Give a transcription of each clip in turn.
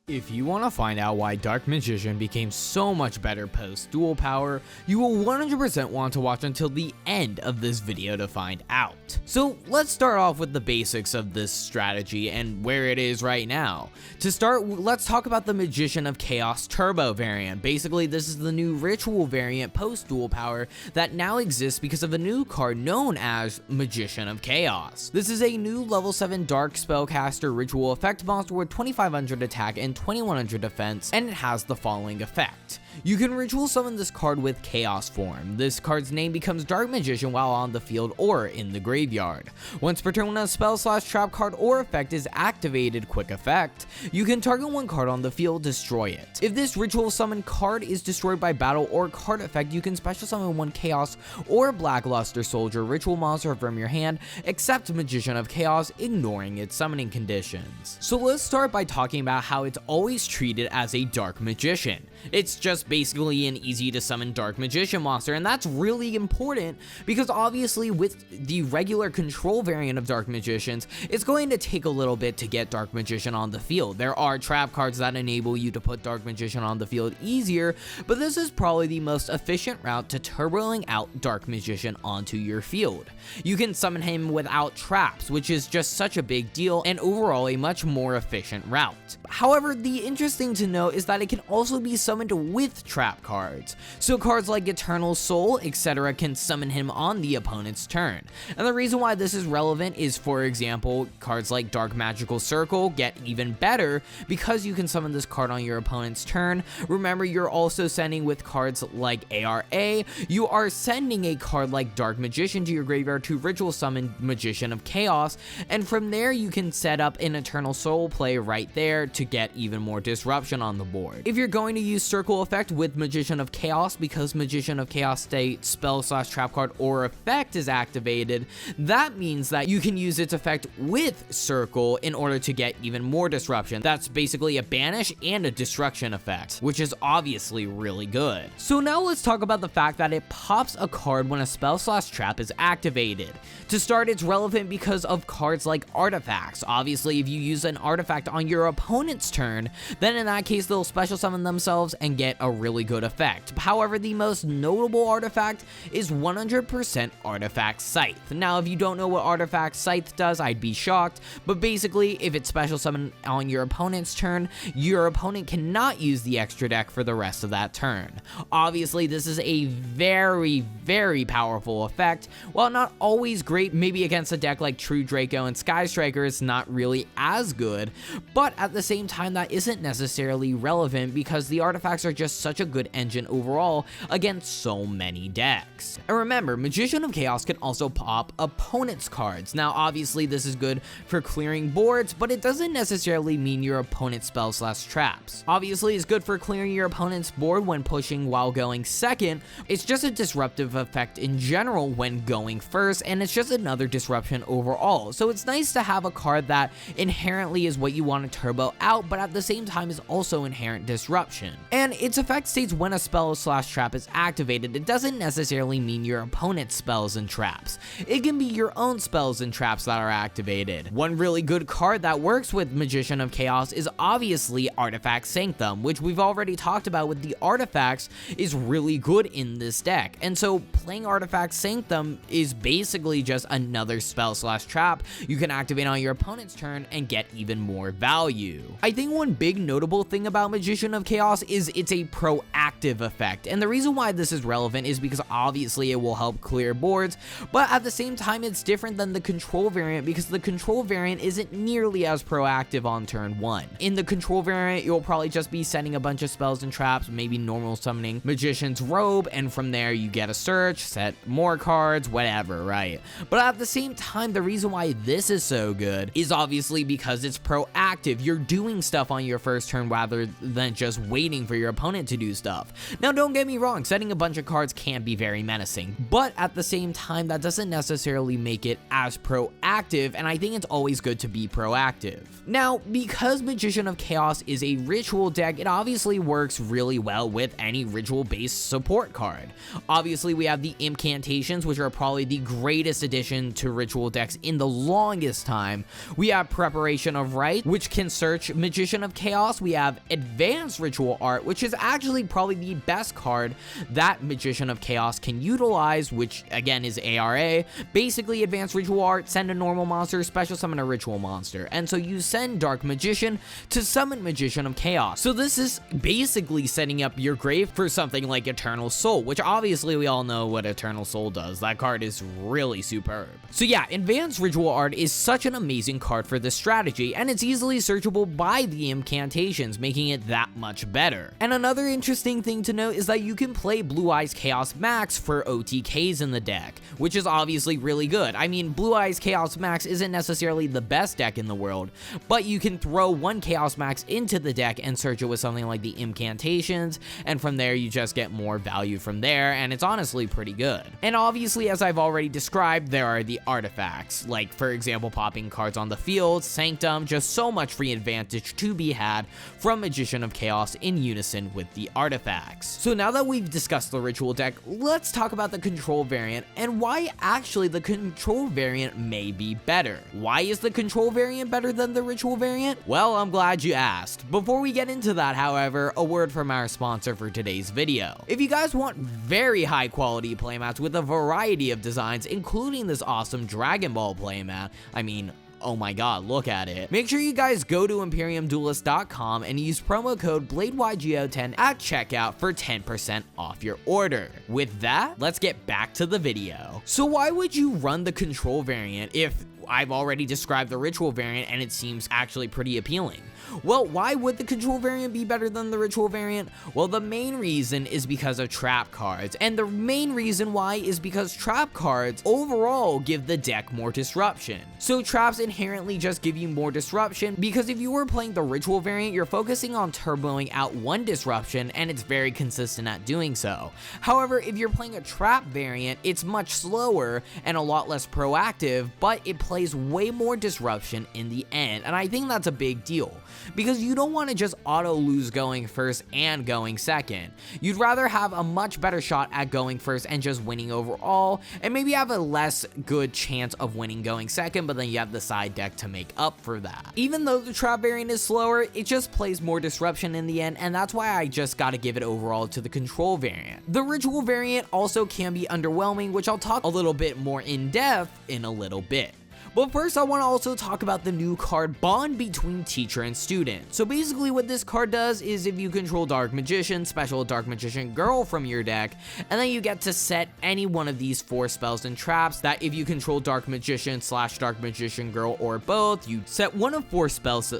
If you want to find out why Dark Magician became so much better post Duel Power, you will 100% want to watch until the end of this video to find out. So let's start off with the basics of this strategy and where it is right now. To start, let's talk about the Magician of Chaos Turbo variant. Basically, this is the new ritual variant post Duel Power that now exists because of a new card known as Magician of Chaos. This is a new level 7 Dark Spellcaster ritual effect monster with 2500 attack and 2100 defense, and it has the following effect. You can ritual summon this card with Chaos form. This card's name becomes Dark Magician while on the field or in the graveyard. Once per turn when a spell/trap card or effect is activated, quick effect, you can target one card on the field, destroy it. If this ritual summon card is destroyed by battle or card effect, you can special summon one Chaos or Blackluster Soldier ritual monster from your hand, except Magician of Chaos, ignoring its summoning conditions. So let's start by talking about how it's always treated as a Dark Magician. It's just basically an easy to summon Dark Magician monster, and that's really important because obviously with the regular control variant of Dark Magicians, it's going to take a little bit to get Dark Magician on the field. There are trap cards that enable you to put Dark Magician on the field easier, but this is probably the most efficient route to turboing out Dark Magician onto your field. You can summon him without traps, which is just such a big deal and overall a much more efficient route. However, the interesting to note is that it can also be summoned with trap cards. So cards like Eternal Soul, etc. can summon him on the opponent's turn. And the reason why this is relevant is, for example, cards like Dark Magical Circle get even better because you can summon this card on your opponent's turn. Remember, you're also sending with cards like ARA, you are sending a card like Dark Magician to your graveyard to ritual summon Magician of Chaos, and from there you can set up an Eternal Soul play right there to get even more disruption on the board. If you're going to use Circle Effect with Magician of Chaos, because Magician of Chaos state spell/trap card or effect is activated, that means that you can use its effect with Circle in order to get even more disruption. That's basically a banish and a destruction effect, which is obviously really good. So now let's talk about the fact that it pops a card when a spell/trap is activated. To start, it's relevant because of cards like artifacts. Obviously, if you use an artifact on your opponent's turn, then in that case they'll special summon themselves and get a really good effect. However, the most notable artifact is 100% Artifact Scythe. Now, if you don't know what Artifact Scythe does, I'd be shocked, but basically, if it's special summoned on your opponent's turn, your opponent cannot use the extra deck for the rest of that turn. Obviously, this is a very, very powerful effect. While not always great, maybe against a deck like True Draco and Sky Striker, it's not really as good, but at the same time, that isn't necessarily relevant because the artifacts are just such a good engine overall against so many decks. And remember, Magician of Chaos can also pop opponent's cards. Now, obviously, this is good for clearing boards, but it doesn't necessarily mean your opponent's spell/traps. Obviously, it's good for clearing your opponent's board when pushing while going second. It's just a disruptive effect in general when going first, and it's just another disruption overall. So it's nice to have a card that inherently is what you want to turbo out, but at the same time is also inherent disruption. And its effect states when a spell/trap is activated. It doesn't necessarily mean your opponent's spells and traps. It can be your own spells and traps that are activated. One really good card that works with Magician of Chaos is obviously Artifact Sanctum, which we've already talked about with the artifacts is really good in this deck. And so playing Artifact Sanctum is basically just another spell/trap you can activate on your opponent's turn and get even more value. I think one big notable thing about Magician of Chaos is it's a proactive effect, and the reason why this is relevant is because obviously it will help clear boards, but at the same time it's different than the control variant because the control variant isn't nearly as proactive on turn 1. In the control variant, you'll probably just be sending a bunch of spells and traps, maybe normal summoning Magician's Robe, and from there you get a search, set more cards, whatever, right? But at the same time, the reason why this is so good is obviously because it's proactive. You're doing stuff on your first turn rather than just waiting for your opponent to do stuff. Now, don't get me wrong, setting a bunch of cards can be very menacing, but at the same time, that doesn't necessarily make it as proactive, and I think it's always good to be proactive. Now, because Magician of Chaos is a ritual deck, it obviously works really well with any ritual-based support card. Obviously, we have the Incantations, which are probably the greatest addition to ritual decks in the longest time. We have Preparation of Right, which can search Magician Magician of Chaos, we have Advanced Ritual Art, which is actually probably the best card that Magician of Chaos can utilize, which again is ARA. Basically, Advanced Ritual Art, send a normal monster, special summon a ritual monster. And so you send Dark Magician to summon Magician of Chaos. So this is basically setting up your grave for something like Eternal Soul, which obviously we all know what Eternal Soul does. That card is really superb. So yeah, Advanced Ritual Art is such an amazing card for this strategy, and it's easily searchable by the incantations, making it that much better. And another interesting thing to note is that you can play Blue Eyes Chaos Max for OTKs in the deck, which is obviously really good. I mean, Blue Eyes Chaos Max isn't necessarily the best deck in the world, but you can throw one Chaos Max into the deck and search it with something like the incantations, and from there you just get more value from there, and it's honestly pretty good. And obviously, as I've already described, there are the artifacts, like for example popping cards on the field, Sanctum, just so much free advantage to be had from Magician of Chaos in unison with the artifacts. So now that we've discussed the ritual deck, let's talk about the control variant and why actually the control variant may be better. Why is the control variant better than the ritual variant? Well, I'm glad you asked. Before we get into that, however, a word from our sponsor for today's video. If you guys want very high quality playmats with a variety of designs, including this awesome Dragon Ball playmat, I mean, oh my god, look at it. Make sure you guys go to ImperiumDuelist.com and use promo code BladeYGO10 at checkout for 10% off your order. With that, let's get back to the video. So why would you run the control variant if I've already described the ritual variant and it seems actually pretty appealing? Well, why would the control variant be better than the ritual variant? Well, the main reason is because of trap cards, and the main reason why is because trap cards overall give the deck more disruption. So traps inherently just give you more disruption, because if you were playing the ritual variant, you're focusing on turboing out one disruption, and it's very consistent at doing so. However, if you're playing a trap variant, it's much slower and a lot less proactive, but it plays way more disruption in the end, and I think that's a big deal, because you don't want to just auto lose going first and going second. You'd rather have a much better shot at going first and just winning overall, and maybe have a less good chance of winning going second, but then you have the side deck to make up for that. Even though the trap variant is slower, it just plays more disruption in the end, and that's why I just gotta give it overall to the control variant. The ritual variant also can be underwhelming, which I'll talk a little bit more in depth in a little bit. But first, I want to also talk about the new card Bond between teacher and student. So basically what this card does is if you control Dark Magician, special Dark Magician Girl from your deck, and then you get to set any one of these 4 spells and traps that if you control Dark Magician / Dark Magician Girl or both, you set one of 4 spells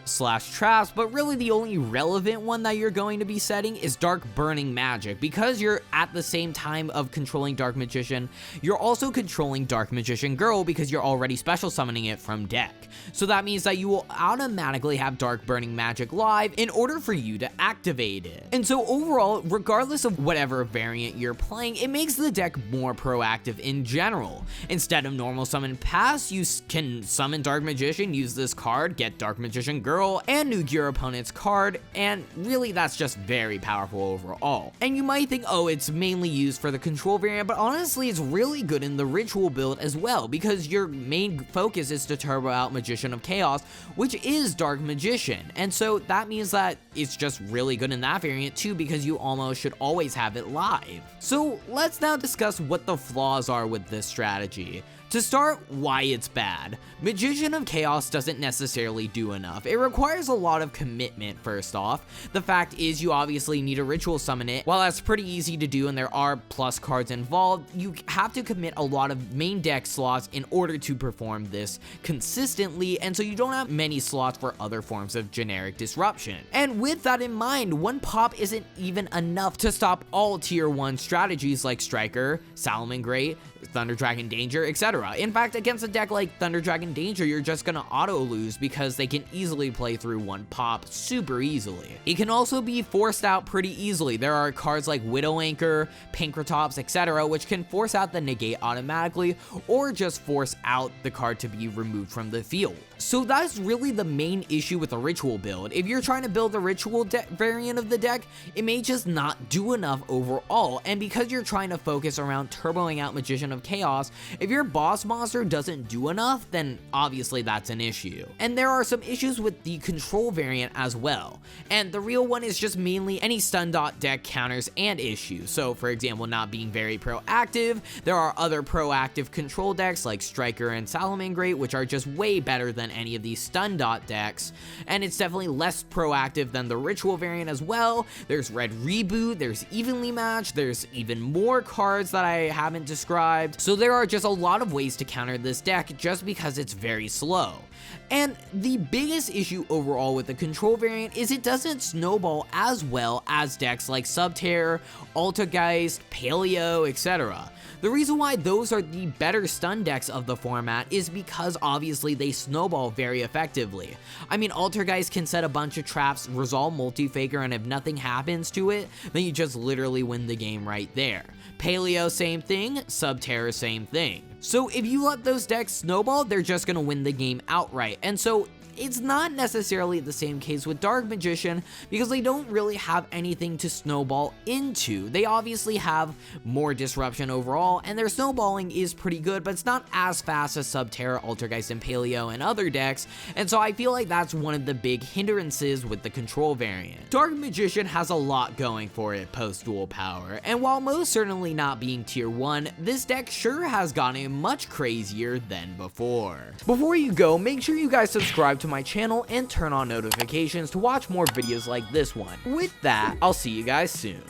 / traps, but really the only relevant one that you're going to be setting is Dark Burning Magic, because you're at the same time of controlling Dark Magician, you're also controlling Dark Magician Girl because you're already special summoning it from deck. So that means that you will automatically have Dark Burning Magic live in order for you to activate it. And so overall, regardless of whatever variant you're playing, it makes the deck more proactive in general. Instead of normal summon pass, you can summon Dark Magician, use this card, get Dark Magician Girl, and nuke your opponent's card, and really that's just very powerful overall. And you might think, oh, it's mainly used for the control variant, but honestly it's really good in the ritual build as well, because your main focus is to turbo out Magician of Chaos, which is Dark Magician, and so that means that it's just really good in that variant too, because you almost should always have it live. So let's now discuss what the flaws are with this strategy. To start, why it's bad. Magician of Chaos doesn't necessarily do enough. It requires a lot of commitment, first off. The fact is you obviously need a ritual summon it. While that's pretty easy to do and there are plus cards involved, you have to commit a lot of main deck slots in order to perform this consistently, and so you don't have many slots for other forms of generic disruption. And with that in mind, one pop isn't even enough to stop all tier 1 strategies like Striker, Salomon Great, Thunder Dragon Danger, etc. In fact, against a deck like Thunder Dragon Danger, you're just gonna auto lose because they can easily play through one pop super easily. It can also be forced out pretty easily. There are cards like Widow Anchor, Pankratops, etc., which can force out the negate automatically, or just force out the card to be removed from the field. So that's really the main issue with a ritual build. If you're trying to build a ritual variant of the deck, it may just not do enough overall, and because you're trying to focus around turboing out Magician Potion of Chaos, if your boss monster doesn't do enough, then obviously that's an issue. And there are some issues with the control variant as well, and the real one is just mainly any stun dot deck counters and issues. So for example, not being very proactive. There are other proactive control decks like Striker and Salamangreat, which are just way better than any of these stun dot decks, and it's definitely less proactive than the Ritual variant as well. There's Red Reboot, there's Evenly Match, there's even more cards that I haven't described. So there are just a lot of ways to counter this deck just because it's very slow. And the biggest issue overall with the control variant is it doesn't snowball as well as decks like Subterror, Altergeist, Paleo, etc. The reason why those are the better stun decks of the format is because obviously they snowball very effectively. I mean, Altergeist can set a bunch of traps, resolve Multi-Faker, and if nothing happens to it, then you just literally win the game right there. Paleo, same thing. Subterror, same thing. So if you let those decks snowball, they're just gonna win the game outright. And so it's not necessarily the same case with Dark Magician because they don't really have anything to snowball into. They obviously have more disruption overall, and their snowballing is pretty good, but it's not as fast as Subterror, Altergeist, and Paleo and other decks, and so I feel like that's one of the big hindrances with the control variant. Dark Magician has a lot going for it post Duel Power, and while most certainly not being tier 1, this deck sure has gotten much crazier than before. Before you go, make sure you guys subscribe to my channel and turn on notifications to watch more videos like this one. With that, I'll see you guys soon.